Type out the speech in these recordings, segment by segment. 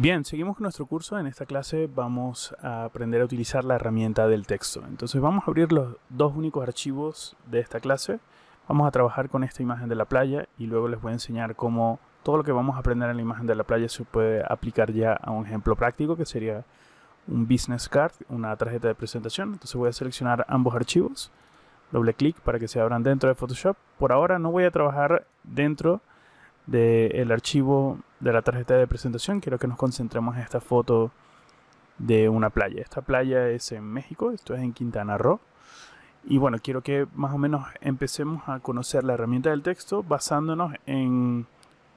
Bien, seguimos con nuestro curso. En esta clase vamos a aprender a utilizar la herramienta del texto. Entonces vamos a abrir los dos únicos archivos de esta clase. Vamos a trabajar con esta imagen de la playa y luego les voy a enseñar cómo todo lo que vamos a aprender en la imagen de la playa se puede aplicar ya a un ejemplo práctico que sería un business card, una tarjeta de presentación. Entonces voy a seleccionar ambos archivos, doble clic para que se abran dentro de Photoshop. Por ahora no voy a trabajar dentro del archivo de la tarjeta de presentación. Quiero que nos concentremos en esta foto de una playa. Esta playa es en México, esto es en Quintana Roo. Y bueno, quiero que más o menos empecemos a conocer la herramienta del texto basándonos en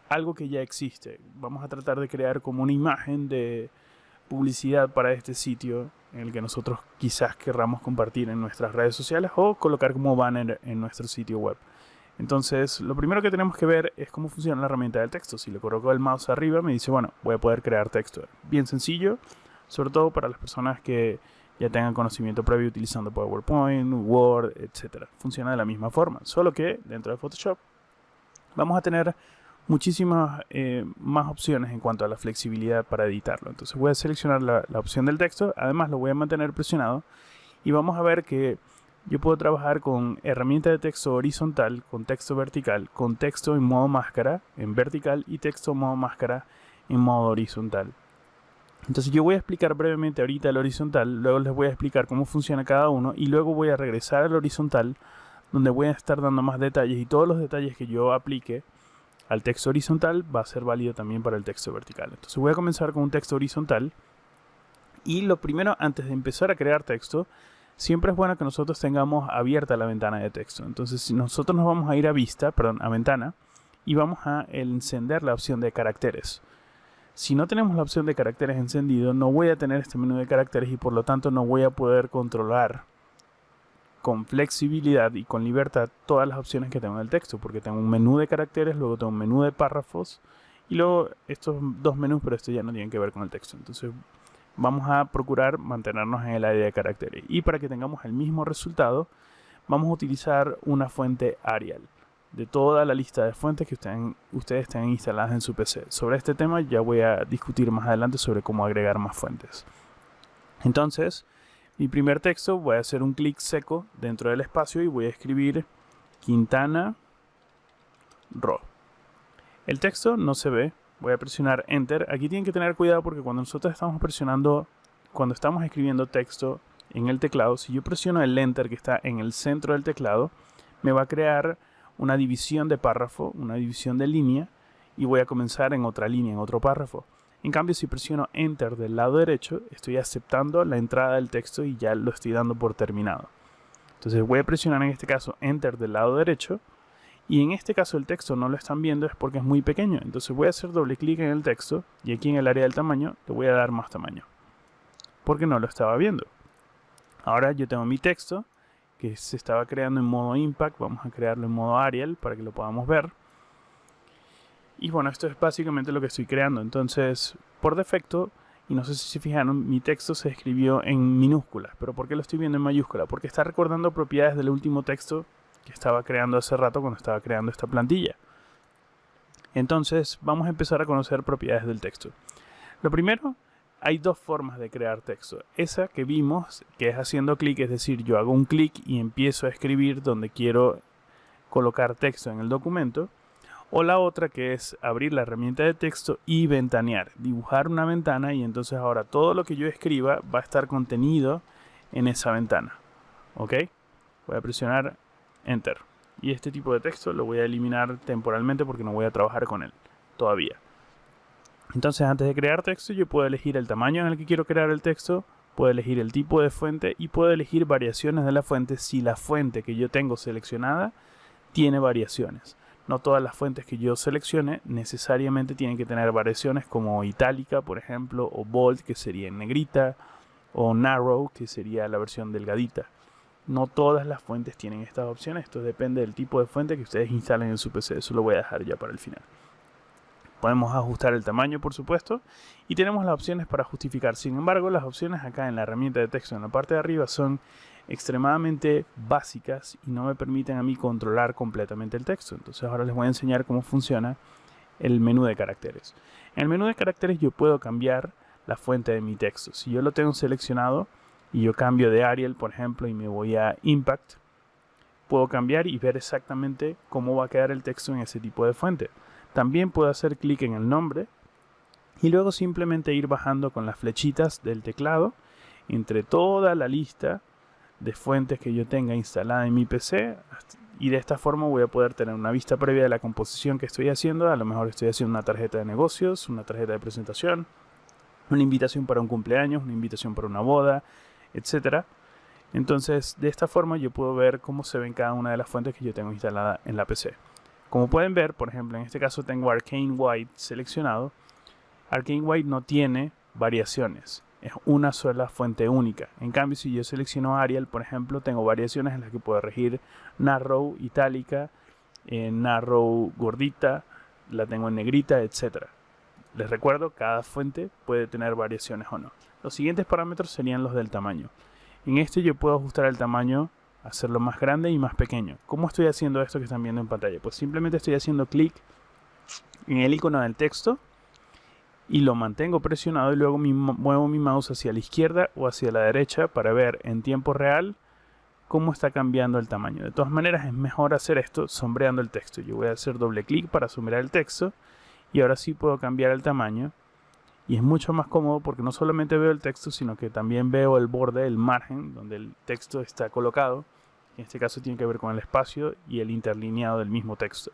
algo que ya existe. Vamos a tratar de crear como una imagen de publicidad para este sitio en el que nosotros quizás querramos compartir en nuestras redes sociales o colocar como banner en nuestro sitio web. Entonces, lo primero que tenemos que ver es cómo funciona la herramienta del texto. Si le coloco el mouse arriba, me dice, bueno, voy a poder crear texto. Bien sencillo, sobre todo para las personas que ya tengan conocimiento previo utilizando PowerPoint, Word, etc. Funciona de la misma forma, solo que dentro de Photoshop vamos a tener muchísimas más opciones en cuanto a la flexibilidad para editarlo. Entonces voy a seleccionar la opción del texto, además lo voy a mantener presionado y vamos a ver que yo puedo trabajar con herramienta de texto horizontal, con texto vertical, con texto en modo máscara en vertical y texto en modo máscara en modo horizontal. Entonces yo voy a explicar brevemente ahorita el horizontal, luego les voy a explicar cómo funciona cada uno y luego voy a regresar al horizontal donde voy a estar dando más detalles y todos los detalles que yo aplique al texto horizontal va a ser válido también para el texto vertical. Entonces voy a comenzar con un texto horizontal y lo primero, antes de empezar a crear texto, siempre es bueno que nosotros tengamos abierta la ventana de texto. Entonces, si nosotros nos vamos a ir a ventana, y vamos a encender la opción de caracteres. Si no tenemos la opción de caracteres encendido, no voy a tener este menú de caracteres y por lo tanto no voy a poder controlar con flexibilidad y con libertad todas las opciones que tengo en el texto, porque tengo un menú de caracteres, luego tengo un menú de párrafos y luego estos dos menús, pero estos ya no tienen que ver con el texto. Entonces, vamos a procurar mantenernos en el área de caracteres. Y para que tengamos el mismo resultado, vamos a utilizar una fuente Arial de toda la lista de fuentes que ustedes tengan instaladas en su PC. Sobre este tema ya voy a discutir más adelante sobre cómo agregar más fuentes. Entonces, mi primer texto, voy a hacer un clic seco dentro del espacio y voy a escribir Quintana Roo. El texto no se ve. Voy a presionar Enter. Aquí tienen que tener cuidado porque cuando nosotros cuando estamos escribiendo texto en el teclado, si yo presiono el Enter que está en el centro del teclado, me va a crear una división de párrafo, una división de línea, y voy a comenzar en otra línea, en otro párrafo. En cambio, si presiono Enter del lado derecho, estoy aceptando la entrada del texto y ya lo estoy dando por terminado. Entonces voy a presionar en este caso Enter del lado derecho, y en este caso el texto no lo están viendo es porque es muy pequeño. Entonces voy a hacer doble clic en el texto y aquí en el área del tamaño le voy a dar más tamaño, porque no lo estaba viendo. Ahora yo tengo mi texto que se estaba creando en modo Impact. Vamos a crearlo en modo Arial para que lo podamos ver. Y bueno, esto es básicamente lo que estoy creando. Entonces, por defecto, y no sé si se fijaron, mi texto se escribió en minúsculas. ¿Pero por qué lo estoy viendo en mayúscula? Porque está recordando propiedades del último texto que estaba creando hace rato cuando estaba creando esta plantilla. Entonces vamos a empezar a conocer propiedades del texto. Lo primero, hay dos formas de crear texto. Esa que vimos, que es haciendo clic, es decir, yo hago un clic y empiezo a escribir donde quiero colocar texto en el documento. O la otra que es abrir la herramienta de texto y ventanear, dibujar una ventana y entonces ahora todo lo que yo escriba va a estar contenido en esa ventana. ¿Ok? Voy a presionar Enter. Y este tipo de texto lo voy a eliminar temporalmente porque no voy a trabajar con él todavía. Entonces, antes de crear texto, yo puedo elegir el tamaño en el que quiero crear el texto, puedo elegir el tipo de fuente y puedo elegir variaciones de la fuente si la fuente que yo tengo seleccionada tiene variaciones. No todas las fuentes que yo seleccione necesariamente tienen que tener variaciones como itálica, por ejemplo, o bold, que sería en negrita, o narrow, que sería la versión delgadita. No todas las fuentes tienen estas opciones. Esto depende del tipo de fuente que ustedes instalen en su PC. Eso lo voy a dejar ya para el final. Podemos ajustar el tamaño, por supuesto, y tenemos las opciones para justificar. Sin embargo, las opciones acá en la herramienta de texto en la parte de arriba son extremadamente básicas y no me permiten a mí controlar completamente el texto. Entonces ahora les voy a enseñar cómo funciona el menú de caracteres. En el menú de caracteres yo puedo cambiar la fuente de mi texto. Si yo lo tengo seleccionado y yo cambio de Arial, por ejemplo, y me voy a Impact, puedo cambiar y ver exactamente cómo va a quedar el texto en ese tipo de fuente. También puedo hacer clic en el nombre y luego simplemente ir bajando con las flechitas del teclado entre toda la lista de fuentes que yo tenga instalada en mi PC, y de esta forma voy a poder tener una vista previa de la composición que estoy haciendo. A lo mejor estoy haciendo una tarjeta de negocios, una tarjeta de presentación, una invitación para un cumpleaños, una invitación para una boda, etc. Entonces, de esta forma yo puedo ver cómo se ven cada una de las fuentes que yo tengo instalada en la PC. Como pueden ver, por ejemplo, en este caso tengo Arcane White seleccionado. Arcane White no tiene variaciones, es una sola fuente única. En cambio, si yo selecciono Arial, por ejemplo, tengo variaciones en las que puedo regir narrow, itálica, narrow gordita, la tengo en negrita, etc. Les recuerdo, cada fuente puede tener variaciones o no. Los siguientes parámetros serían los del tamaño. En este yo puedo ajustar el tamaño, hacerlo más grande y más pequeño. ¿Cómo estoy haciendo esto que están viendo en pantalla? Pues simplemente estoy haciendo clic en el icono del texto y lo mantengo presionado, y luego muevo mi mouse hacia la izquierda o hacia la derecha para ver en tiempo real cómo está cambiando el tamaño. De todas maneras, es mejor hacer esto sombreando el texto. Yo voy a hacer doble clic para sombrear el texto y ahora sí puedo cambiar el tamaño, y es mucho más cómodo porque no solamente veo el texto, sino que también veo el borde, el margen donde el texto está colocado. En este caso tiene que ver con el espacio y el interlineado del mismo texto.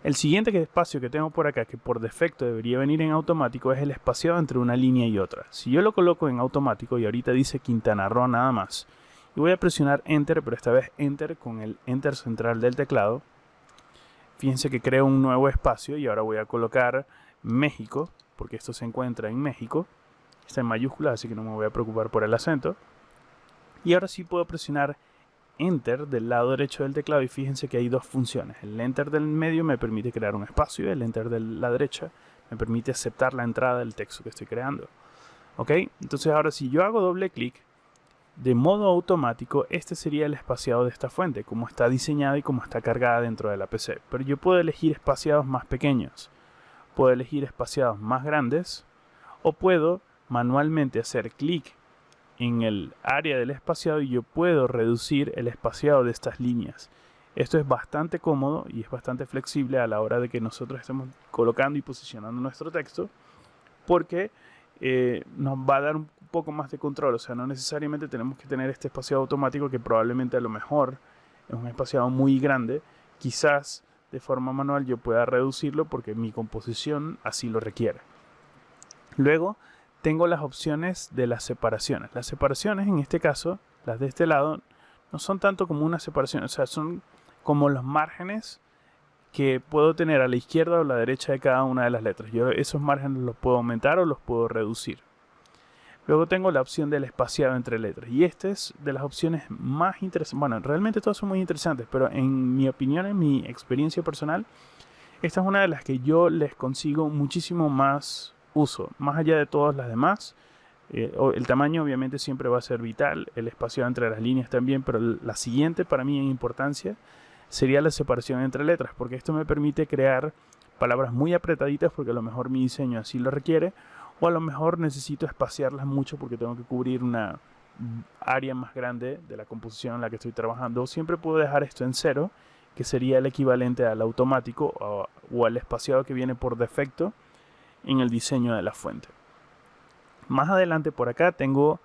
El siguiente espacio que tengo por acá, que por defecto debería venir en automático, es el espaciado entre una línea y otra. Si yo lo coloco en automático, y ahorita dice Quintana Roo nada más, y voy a presionar Enter, pero esta vez Enter con el Enter central del teclado, fíjense que creo un nuevo espacio y ahora voy a colocar México, porque esto se encuentra en México. Está en mayúsculas, así que no me voy a preocupar por el acento. Y ahora sí puedo presionar Enter del lado derecho del teclado, y fíjense que hay dos funciones. El Enter del medio me permite crear un espacio, y el Enter de la derecha me permite aceptar la entrada del texto que estoy creando. ¿Ok? Entonces ahora si yo hago doble clic, de modo automático, este sería el espaciado de esta fuente, como está diseñada y como está cargada dentro de la PC. Pero yo puedo elegir espaciados más pequeños, puedo elegir espaciados más grandes, o puedo manualmente hacer clic en el área del espaciado y yo puedo reducir el espaciado de estas líneas. Esto es bastante cómodo y es bastante flexible a la hora de que nosotros estemos colocando y posicionando nuestro texto, porque nos va a dar un poco más de control. O sea, no necesariamente tenemos que tener este espaciado automático, que probablemente a lo mejor es un espaciado muy grande. Quizás de forma manual yo pueda reducirlo porque mi composición así lo requiere. Luego tengo las opciones de las separaciones. Las separaciones, en este caso, las de este lado, no son tanto como una separación, o sea, son como los márgenes que puedo tener a la izquierda o a la derecha de cada una de las letras. Yo esos márgenes los puedo aumentar o los puedo reducir. Luego tengo la opción del espaciado entre letras, y esta es de las opciones más interesantes. Bueno, realmente todas son muy interesantes, pero en mi opinión, en mi experiencia personal, esta es una de las que yo les consigo muchísimo más uso, más allá de todas las demás. El tamaño obviamente siempre va a ser vital, el espacio entre las líneas también, pero la siguiente para mí en importancia sería la separación entre letras, porque esto me permite crear palabras muy apretaditas porque a lo mejor mi diseño así lo requiere, o a lo mejor necesito espaciarlas mucho porque tengo que cubrir una área más grande de la composición en la que estoy trabajando. Siempre puedo dejar esto en 0, que sería el equivalente al automático o al espaciado que viene por defecto en el diseño de la fuente. Más adelante por acá tengo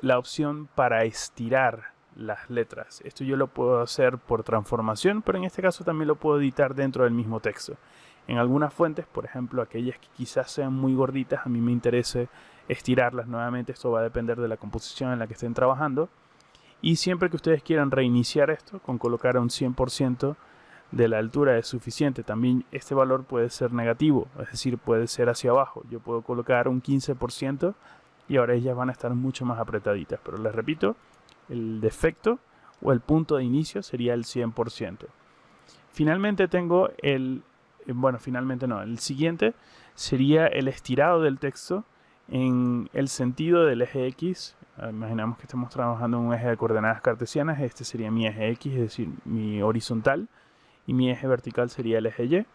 la opción para estirar las letras. Esto yo lo puedo hacer por transformación, pero en este caso también lo puedo editar dentro del mismo texto. En algunas fuentes, por ejemplo aquellas que quizás sean muy gorditas, a mí me interesa estirarlas nuevamente. Esto va a depender de la composición en la que estén trabajando, y siempre que ustedes quieran reiniciar esto, con colocar un 100% de la altura es suficiente. También este valor puede ser negativo, es decir, puede ser hacia abajo. Yo puedo colocar un 15% y ahora ellas van a estar mucho más apretaditas, pero les repito, el defecto o el punto de inicio sería el 100%. Finalmente tengo el siguiente sería el estirado del texto en el sentido del eje X. Imaginamos que estamos trabajando en un eje de coordenadas cartesianas. Este sería mi eje X, es decir, mi horizontal, y mi eje vertical sería el eje Y.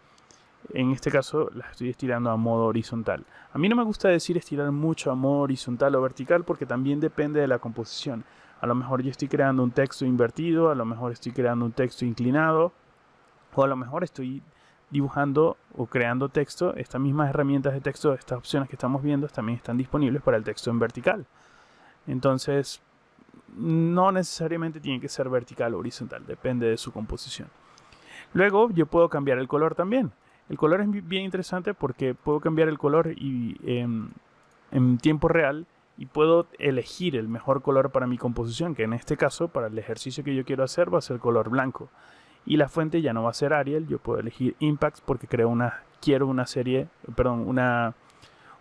En este caso las estoy estirando a modo horizontal. A mí no me gusta decir estirar mucho a modo horizontal o vertical porque también depende de la composición. A lo mejor yo estoy creando un texto invertido, a lo mejor estoy creando un texto inclinado, o a lo mejor estoy dibujando o creando texto. Estas mismas herramientas de texto, estas opciones que estamos viendo, también están disponibles para el texto en vertical. Entonces, no necesariamente tiene que ser vertical o horizontal, depende de su composición. Luego yo puedo cambiar el color también. El color es bien interesante porque puedo cambiar el color en tiempo real y puedo elegir el mejor color para mi composición, que en este caso, para el ejercicio que yo quiero hacer, va a ser color blanco. Y la fuente ya no va a ser Arial, yo puedo elegir Impacts porque quiero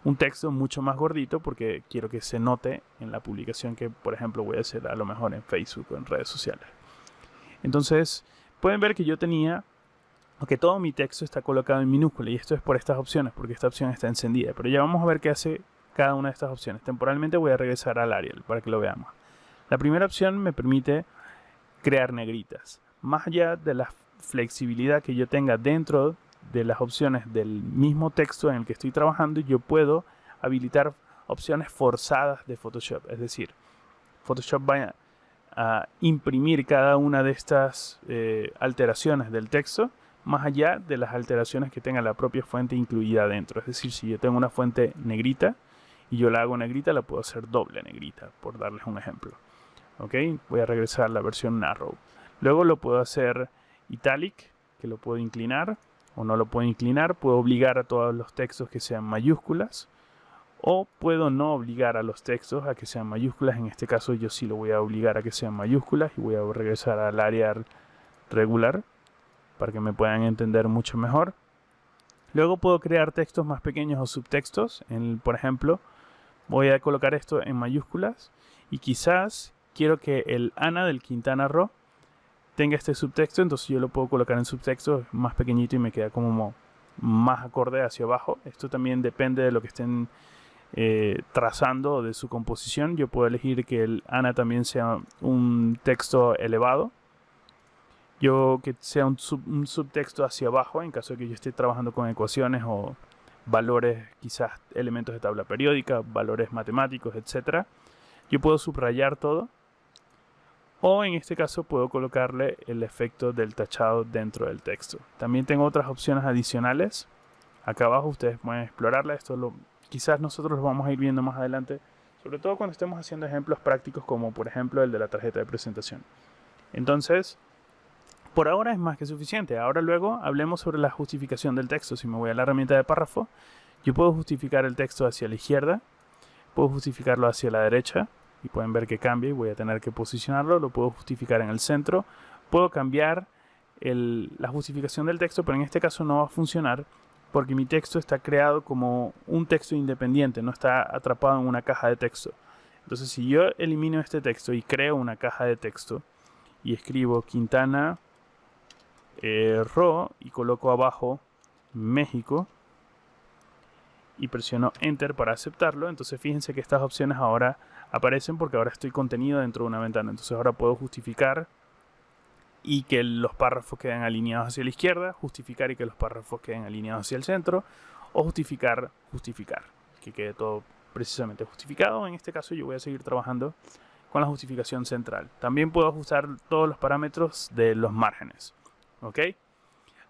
un texto mucho más gordito porque quiero que se note en la publicación que, por ejemplo, voy a hacer a lo mejor en Facebook o en redes sociales. Entonces, pueden ver que yo tenía que todo mi texto está colocado en minúscula, y esto es por estas opciones, porque esta opción está encendida. Pero ya vamos a ver qué hace cada una de estas opciones. Temporalmente voy a regresar al Arial para que lo veamos. La primera opción me permite crear negritas. Más allá de la flexibilidad que yo tenga dentro de las opciones del mismo texto en el que estoy trabajando, yo puedo habilitar opciones forzadas de Photoshop. Es decir, Photoshop va a imprimir cada una de estas alteraciones del texto más allá de las alteraciones que tenga la propia fuente incluida dentro. Es decir, si yo tengo una fuente negrita y yo la hago negrita, la puedo hacer doble negrita, por darles un ejemplo. ¿Ok? Voy a regresar a la versión Narrow. Luego lo puedo hacer Italic, que lo puedo inclinar o no lo puedo inclinar. Puedo obligar a todos los textos que sean mayúsculas, o puedo no obligar a los textos a que sean mayúsculas. En este caso yo sí lo voy a obligar a que sean mayúsculas y voy a regresar al área regular para que me puedan entender mucho mejor. Luego puedo crear textos más pequeños o subtextos. Por ejemplo, voy a colocar esto en mayúsculas y quizás quiero que el Ana del Quintana Roo tenga este subtexto, entonces yo lo puedo colocar en subtexto más pequeñito y me queda como más acorde hacia abajo. Esto también depende de lo que estén trazando o de su composición. Yo puedo elegir que el Ana también sea un texto elevado, que sea un subtexto hacia abajo en caso de que yo esté trabajando con ecuaciones o valores, quizás elementos de tabla periódica, valores matemáticos, etc. Yo puedo subrayar todo, o en este caso puedo colocarle el efecto del tachado dentro del texto. También tengo otras opciones adicionales. Acá abajo ustedes pueden explorarla. Quizás nosotros lo vamos a ir viendo más adelante, sobre todo cuando estemos haciendo ejemplos prácticos como por ejemplo el de la tarjeta de presentación. Entonces, por ahora es más que suficiente. Ahora luego hablemos sobre la justificación del texto. Si me voy a la herramienta de párrafo, yo puedo justificar el texto hacia la izquierda, puedo justificarlo hacia la derecha, y pueden ver que cambia y voy a tener que posicionarlo. Lo puedo justificar en el centro, puedo cambiar la justificación del texto, pero en este caso no va a funcionar porque mi texto está creado como un texto independiente, no está atrapado en una caja de texto. Entonces, si yo elimino este texto y creo una caja de texto y escribo Quintana Roo y coloco abajo México y presiono Enter para aceptarlo, entonces fíjense que estas opciones ahora aparecen porque ahora estoy contenido dentro de una ventana. Entonces ahora puedo justificar y que los párrafos queden alineados hacia la izquierda, justificar y que los párrafos queden alineados hacia el centro, o justificar, que quede todo precisamente justificado. En este caso yo voy a seguir trabajando con la justificación central. También puedo ajustar todos los parámetros de los márgenes. ¿Ok?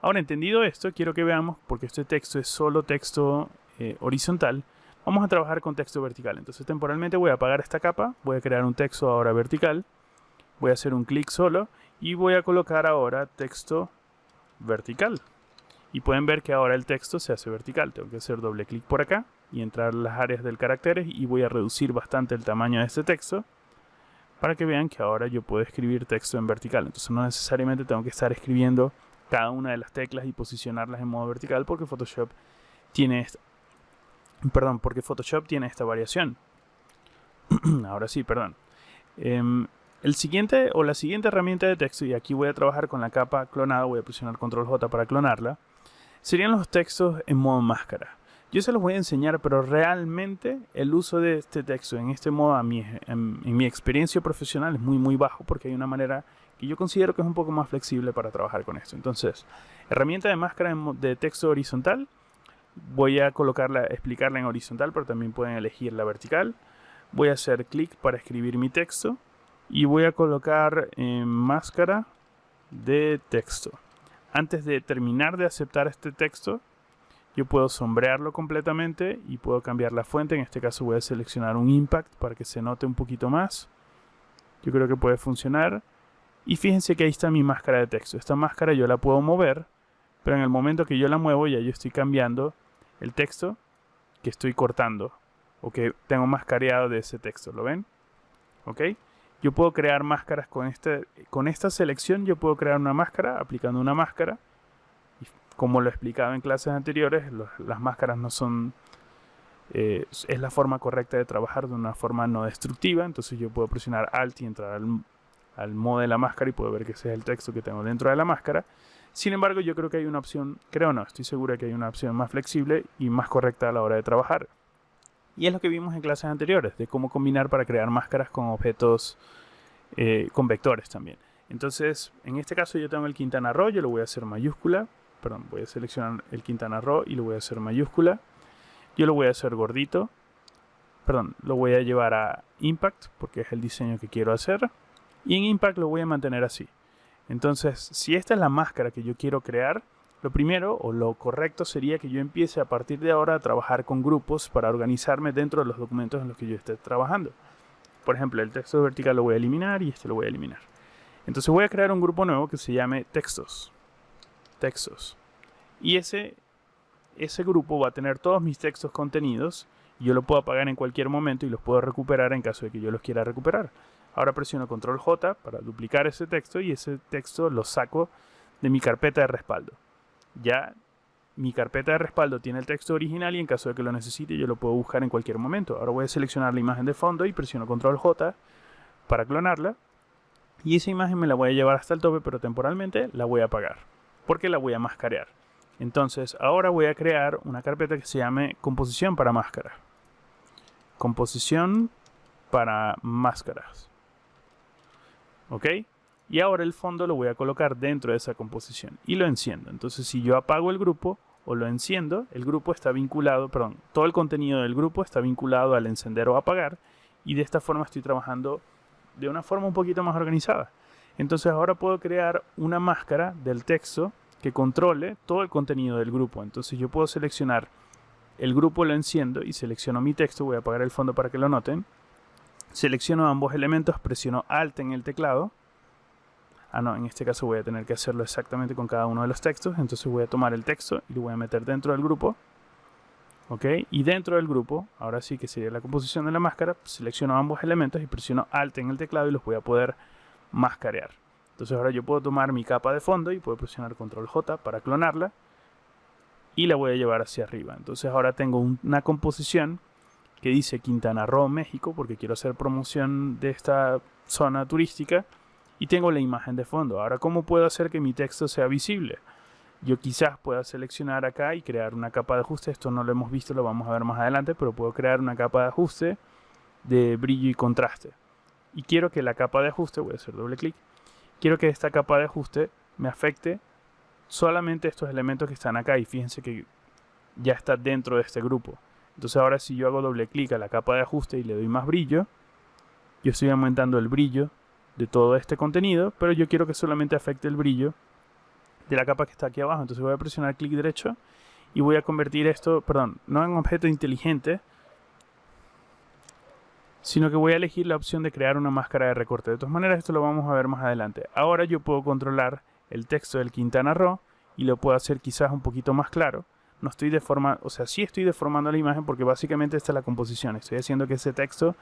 Ahora, entendido esto, quiero que veamos, porque este texto es solo texto horizontal, vamos a trabajar con texto vertical. Entonces temporalmente voy a apagar esta capa, voy a crear un texto ahora vertical, voy a hacer un clic solo y voy a colocar ahora texto vertical. Y pueden ver que ahora el texto se hace vertical. Tengo que hacer doble clic por acá y entrar en las áreas del caracteres y voy a reducir bastante el tamaño de este texto para que vean que ahora yo puedo escribir texto en vertical. Entonces no necesariamente tengo que estar escribiendo cada una de las teclas y posicionarlas en modo vertical porque Photoshop tiene esta variación. Ahora sí, perdón. La siguiente herramienta de texto, y aquí voy a trabajar con la capa clonada, voy a presionar Control J para clonarla, serían los textos en modo máscara. Yo se los voy a enseñar, pero realmente el uso de este texto en este modo en mi experiencia profesional es muy bajo porque hay una manera que yo considero que es un poco más flexible para trabajar con esto. Entonces, herramienta de máscara de texto horizontal. Voy a explicarla en horizontal, pero también pueden elegir la vertical. Voy a hacer clic para escribir mi texto y voy a colocar máscara de texto. Antes de terminar de aceptar este texto, yo puedo sombrearlo completamente y puedo cambiar la fuente. En este caso voy a seleccionar un impact para que se note un poquito más. Yo creo que puede funcionar. Y fíjense que ahí está mi máscara de texto. Esta máscara yo la puedo mover, pero en el momento que yo la muevo ya yo estoy cambiando el texto que estoy cortando o que tengo mascareado de ese texto. ¿Lo ven? ¿Ok? Yo puedo crear máscaras con esta selección. Yo puedo crear una máscara aplicando una máscara. Y como lo he explicado en clases anteriores, las máscaras no son... es la forma correcta de trabajar de una forma no destructiva. Entonces yo puedo presionar Alt y entrar al modo de la máscara y puedo ver que ese es el texto que tengo dentro de la máscara. Sin embargo, yo creo que hay una opción, estoy seguro que hay una opción más flexible y más correcta a la hora de trabajar. Y es lo que vimos en clases anteriores, de cómo combinar para crear máscaras con objetos, con vectores también. Entonces, en este caso yo tengo el Quintana Roo, yo lo voy a hacer mayúscula. Perdón, voy a seleccionar el Quintana Roo y lo voy a hacer mayúscula. Yo lo voy a hacer gordito. Perdón, lo voy a llevar a Impact porque es el diseño que quiero hacer. Y en Impact lo voy a mantener así. Entonces, si esta es la máscara que yo quiero crear, lo primero o lo correcto sería que yo empiece a partir de ahora a trabajar con grupos para organizarme dentro de los documentos en los que yo esté trabajando. Por ejemplo, el texto vertical lo voy a eliminar y este lo voy a eliminar. Entonces voy a crear un grupo nuevo que se llame textos. Textos. Y ese grupo va a tener todos mis textos contenidos y yo lo puedo apagar en cualquier momento y los puedo recuperar en caso de que yo los quiera recuperar. Ahora presiono Control J para duplicar ese texto y ese texto lo saco de mi carpeta de respaldo. Ya mi carpeta de respaldo tiene el texto original y en caso de que lo necesite yo lo puedo buscar en cualquier momento. Ahora voy a seleccionar la imagen de fondo y presiono Control J para clonarla. Y esa imagen me la voy a llevar hasta el tope, pero temporalmente la voy a apagar porque la voy a mascarear. Entonces ahora voy a crear una carpeta que se llame Composición para Máscara. Composición para Máscaras. ¿Ok? Y ahora el fondo lo voy a colocar dentro de esa composición y lo enciendo. Entonces si yo apago el grupo o lo enciendo, el grupo está vinculado, todo el contenido del grupo está vinculado al encender o apagar y de esta forma estoy trabajando de una forma un poquito más organizada. Entonces ahora puedo crear una máscara del texto que controle todo el contenido del grupo. Entonces yo puedo seleccionar el grupo, lo enciendo y selecciono mi texto. Voy a apagar el fondo para que lo noten. Selecciono ambos elementos, presiono Alt en el teclado. En este caso voy a tener que hacerlo exactamente con cada uno de los textos. Entonces voy a tomar el texto y lo voy a meter dentro del grupo. ¿Ok? Y dentro del grupo, ahora sí que sería la composición de la máscara, selecciono ambos elementos y presiono Alt en el teclado y los voy a poder mascarear. Entonces ahora yo puedo tomar mi capa de fondo y puedo presionar Control J para clonarla y la voy a llevar hacia arriba. Entonces ahora tengo una composición que dice Quintana Roo, México, porque quiero hacer promoción de esta zona turística y tengo la imagen de fondo. Ahora, ¿cómo puedo hacer que mi texto sea visible? Yo quizás pueda seleccionar acá y crear una capa de ajuste. Esto no lo hemos visto, lo vamos a ver más adelante, pero puedo crear una capa de ajuste de brillo y contraste. Y quiero que la capa de ajuste, voy a hacer doble clic, quiero que esta capa de ajuste me afecte solamente estos elementos que están acá y fíjense que ya está dentro de este grupo. Entonces ahora si yo hago doble clic a la capa de ajuste y le doy más brillo, yo estoy aumentando el brillo de todo este contenido, pero yo quiero que solamente afecte el brillo de la capa que está aquí abajo. Entonces voy a presionar clic derecho y voy a convertir esto, no en objeto inteligente, sino que voy a elegir la opción de crear una máscara de recorte. De todas maneras esto lo vamos a ver más adelante. Ahora yo puedo controlar el texto del Quintana Roo y lo puedo hacer quizás un poquito más claro. No estoy deformando, sí estoy deformando la imagen porque básicamente esta es la composición. Estoy haciendo que ese texto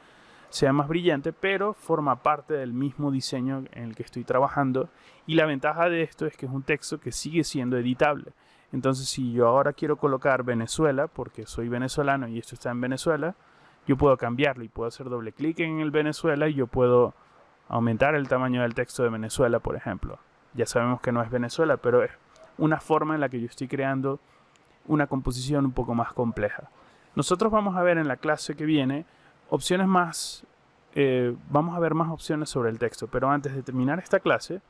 sea más brillante, pero forma parte del mismo diseño en el que estoy trabajando. Y la ventaja de esto es que es un texto que sigue siendo editable. Entonces si yo ahora quiero colocar Venezuela, porque soy venezolano y esto está en Venezuela, yo puedo cambiarlo y puedo hacer doble clic en el Venezuela y yo puedo aumentar el tamaño del texto de Venezuela, por ejemplo. Ya sabemos que no es Venezuela, pero es una forma en la que yo estoy creando una composición un poco más compleja. Nosotros vamos a ver en la clase que viene opciones más, vamos a ver más opciones sobre el texto, pero antes de terminar esta clase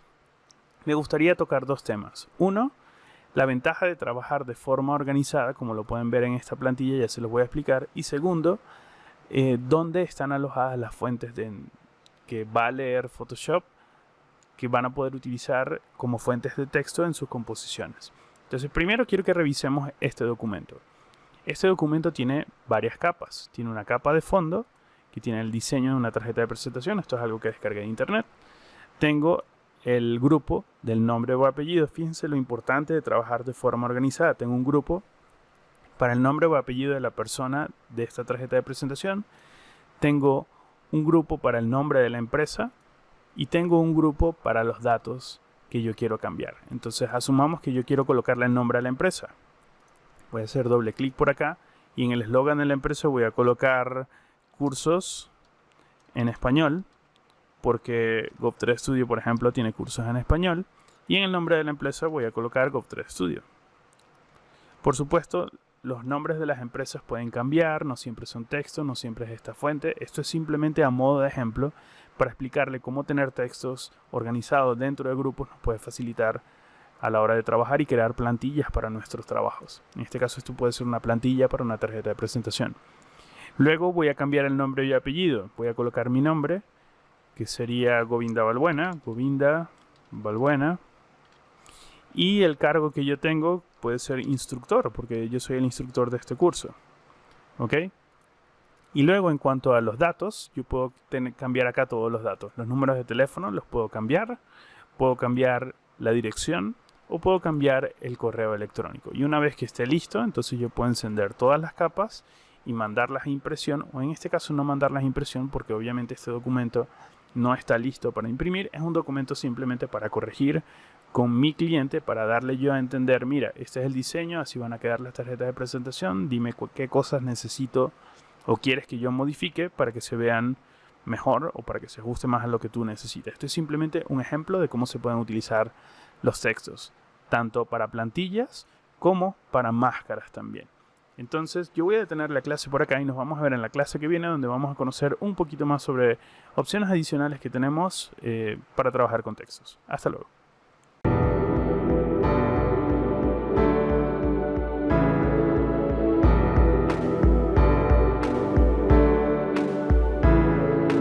me gustaría tocar dos temas. Uno, la ventaja de trabajar de forma organizada, como lo pueden ver en esta plantilla, ya se los voy a explicar. Y segundo, dónde están alojadas las fuentes que va a leer Photoshop, que van a poder utilizar como fuentes de texto en sus composiciones. Entonces, primero quiero que revisemos este documento. Este documento tiene varias capas. Tiene una capa de fondo, que tiene el diseño de una tarjeta de presentación. Esto es algo que descargué de internet. Tengo el grupo del nombre o apellido. Fíjense lo importante de trabajar de forma organizada. Tengo un grupo para el nombre o apellido de la persona de esta tarjeta de presentación. Tengo un grupo para el nombre de la empresa y tengo un grupo para los datos que yo quiero cambiar. Entonces asumamos que yo quiero colocarle el nombre a la empresa. Voy a hacer doble clic por acá y en el eslogan de la empresa voy a colocar cursos en español, porque Gov3 Studio, por ejemplo, tiene cursos en español. Y en el nombre de la empresa voy a colocar Gov3 Studio. Por supuesto, los nombres de las empresas pueden cambiar, no siempre son texto, no siempre es esta fuente. Esto es simplemente a modo de ejemplo para explicarle cómo tener textos organizados dentro de grupos nos puede facilitar a la hora de trabajar y crear plantillas para nuestros trabajos. En este caso, esto puede ser una plantilla para una tarjeta de presentación. Luego voy a cambiar el nombre y apellido. Voy a colocar mi nombre, que sería Govinda Balbuena, y el cargo que yo tengo puede ser instructor, porque yo soy el instructor de este curso. ¿Ok? Y luego, en cuanto a los datos, yo puedo cambiar acá todos los datos. Los números de teléfono los puedo cambiar la dirección o puedo cambiar el correo electrónico. Y una vez que esté listo, entonces yo puedo encender todas las capas y mandarlas a impresión, o en este caso no mandarlas a impresión porque obviamente este documento no está listo para imprimir. Es un documento simplemente para corregir con mi cliente, para darle yo a entender, mira, este es el diseño, así van a quedar las tarjetas de presentación, dime qué cosas necesito o quieres que yo modifique para que se vean mejor o para que se ajuste más a lo que tú necesitas. Esto es simplemente un ejemplo de cómo se pueden utilizar los textos, tanto para plantillas como para máscaras también. Entonces yo voy a detener la clase por acá y nos vamos a ver en la clase que viene, donde vamos a conocer un poquito más sobre opciones adicionales que tenemos para trabajar con textos. Hasta luego.